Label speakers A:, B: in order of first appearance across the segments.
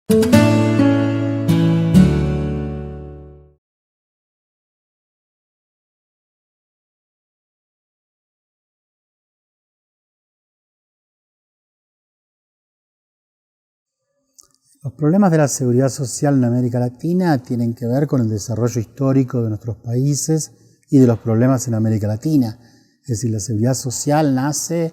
A: Los problemas de la seguridad social en América Latina tienen que ver con el desarrollo histórico de nuestros países y de los problemas en América Latina. Es decir, la seguridad social nace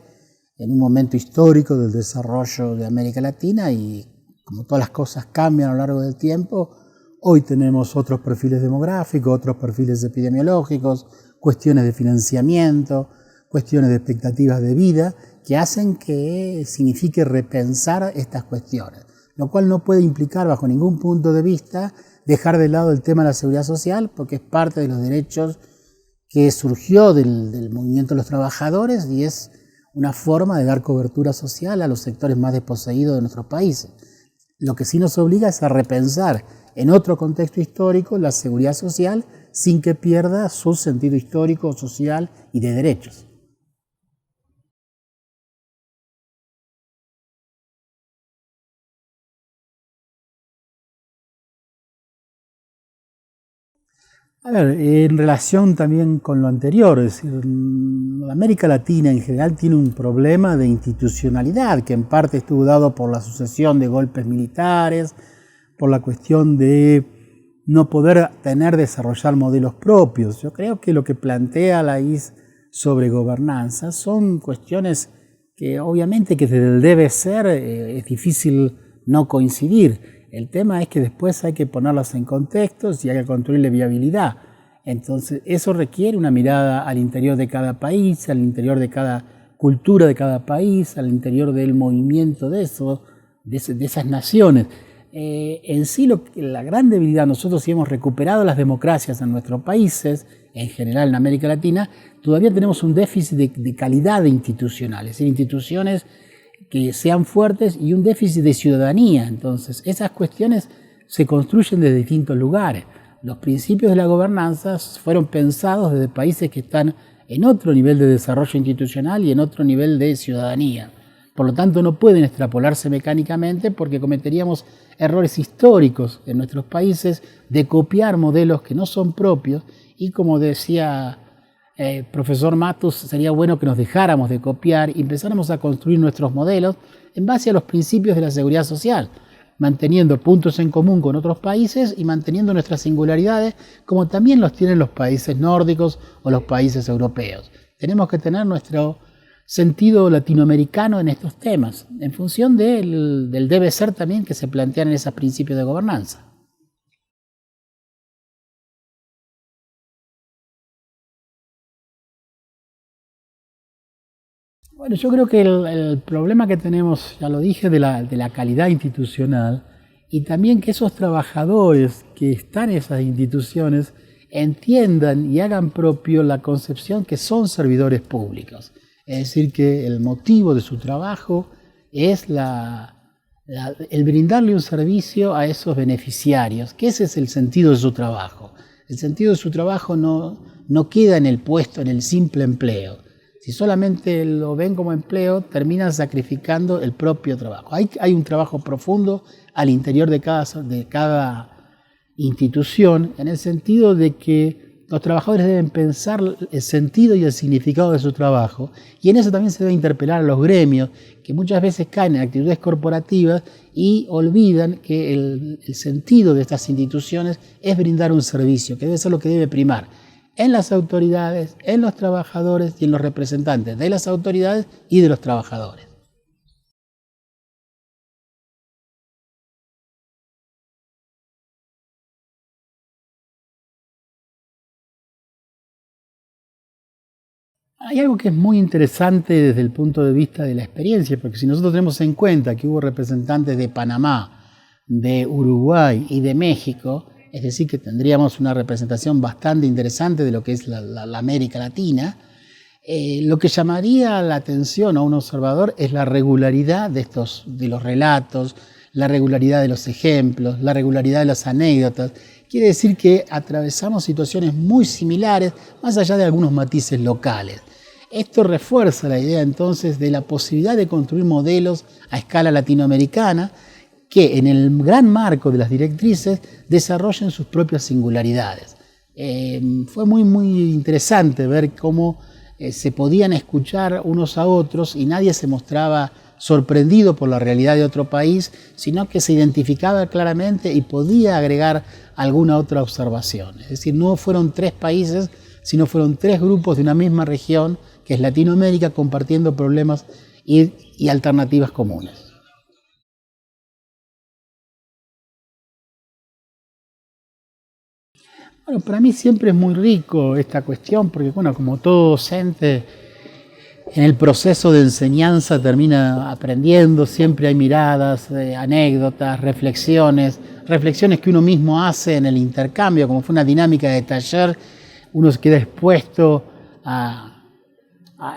A: en un momento histórico del desarrollo de América Latina y como todas las cosas cambian a lo largo del tiempo, hoy tenemos otros perfiles demográficos, otros perfiles epidemiológicos, cuestiones de financiamiento, cuestiones de expectativas de vida que hacen que signifique repensar estas cuestiones, lo cual no puede implicar bajo ningún punto de vista dejar de lado el tema de la seguridad social, porque es parte de los derechos que surgió del movimiento de los trabajadores y es una forma de dar cobertura social a los sectores más desposeídos de nuestros países. Lo que sí nos obliga es a repensar en otro contexto histórico la seguridad social sin que pierda su sentido histórico, social y de derechos. A ver, en relación también con lo anterior, es decir, América Latina en general tiene un problema de institucionalidad que en parte estuvo dado por la sucesión de golpes militares, por la cuestión de no poder desarrollar modelos propios. Yo creo que lo que plantea la IS sobre gobernanza son cuestiones que obviamente que desde el debe ser es difícil no coincidir. El tema es que después hay que ponerlas en contextos y hay que construirle viabilidad. Entonces, eso requiere una mirada al interior de cada país, al interior de cada cultura de cada país, al interior del movimiento de esas naciones. En sí, la gran debilidad, nosotros si hemos recuperado las democracias en nuestros países, en general en América Latina, todavía tenemos un déficit de calidad institucional, es decir, instituciones que sean fuertes y un déficit de ciudadanía. Entonces, esas cuestiones se construyen desde distintos lugares. Los principios de la gobernanza fueron pensados desde países que están en otro nivel de desarrollo institucional y en otro nivel de ciudadanía. Por lo tanto, no pueden extrapolarse mecánicamente porque cometeríamos errores históricos en nuestros países de copiar modelos que no son propios y, como decía profesor Matus, sería bueno que nos dejáramos de copiar y empezáramos a construir nuestros modelos en base a los principios de la seguridad social, manteniendo puntos en común con otros países y manteniendo nuestras singularidades como también los tienen los países nórdicos o los países europeos. Tenemos que tener nuestro sentido latinoamericano en estos temas, en función del debe ser también que se plantean en esos principios de gobernanza. Bueno, yo creo que el problema que tenemos, ya lo dije, de la calidad institucional y también que esos trabajadores que están en esas instituciones entiendan y hagan propio la concepción que son servidores públicos. Es decir, que el motivo de su trabajo es el brindarle un servicio a esos beneficiarios, que ese es el sentido de su trabajo. El sentido de su trabajo no queda en el puesto, en el simple empleo. Si solamente lo ven como empleo, terminan sacrificando el propio trabajo. Hay un trabajo profundo al interior de cada institución, en el sentido de que los trabajadores deben pensar el sentido y el significado de su trabajo, y en eso también se debe interpelar a los gremios, que muchas veces caen en actitudes corporativas y olvidan que el sentido de estas instituciones es brindar un servicio, que debe ser lo que debe primar en las autoridades, en los trabajadores y en los representantes de las autoridades y de los trabajadores. Hay algo que es muy interesante desde el punto de vista de la experiencia, porque si nosotros tenemos en cuenta que hubo representantes de Panamá, de Uruguay y de México, es decir, que tendríamos una representación bastante interesante de lo que es la América Latina, lo que llamaría la atención a un observador es la regularidad de los relatos, la regularidad de los ejemplos, la regularidad de las anécdotas. Quiere decir que atravesamos situaciones muy similares, más allá de algunos matices locales. Esto refuerza la idea entonces de la posibilidad de construir modelos a escala latinoamericana que en el gran marco de las directrices desarrollen sus propias singularidades. Fue muy interesante ver cómo se podían escuchar unos a otros y nadie se mostraba sorprendido por la realidad de otro país, sino que se identificaba claramente y podía agregar alguna otra observación. Es decir, no fueron tres países, sino fueron tres grupos de una misma región, que es Latinoamérica, compartiendo problemas y alternativas comunes. Bueno, para mí siempre es muy rico esta cuestión, porque bueno, como todo docente, en el proceso de enseñanza termina aprendiendo, siempre hay miradas, anécdotas, reflexiones que uno mismo hace en el intercambio, como fue una dinámica de taller, uno queda expuesto a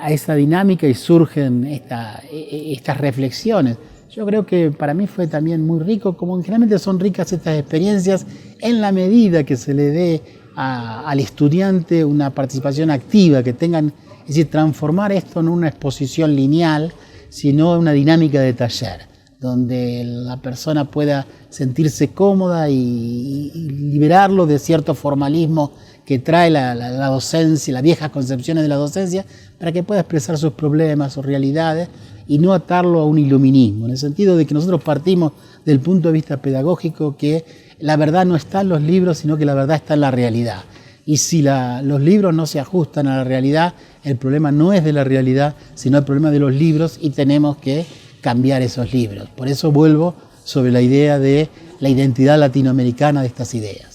A: esa dinámica y surgen estas reflexiones. Yo creo que para mí fue también muy rico, como generalmente son ricas estas experiencias, en la medida que se le dé al estudiante una participación activa, que tengan, es decir, transformar esto no en una exposición lineal, sino en una dinámica de taller, donde la persona pueda sentirse cómoda y liberarlo de cierto formalismo que trae la docencia, las viejas concepciones de la docencia, para que pueda expresar sus problemas, sus realidades, y no atarlo a un iluminismo, en el sentido de que nosotros partimos del punto de vista pedagógico que la verdad no está en los libros, sino que la verdad está en la realidad. Y si los libros no se ajustan a la realidad, el problema no es de la realidad, sino el problema de los libros, y tenemos que cambiar esos libros. Por eso vuelvo sobre la idea de la identidad latinoamericana de estas ideas.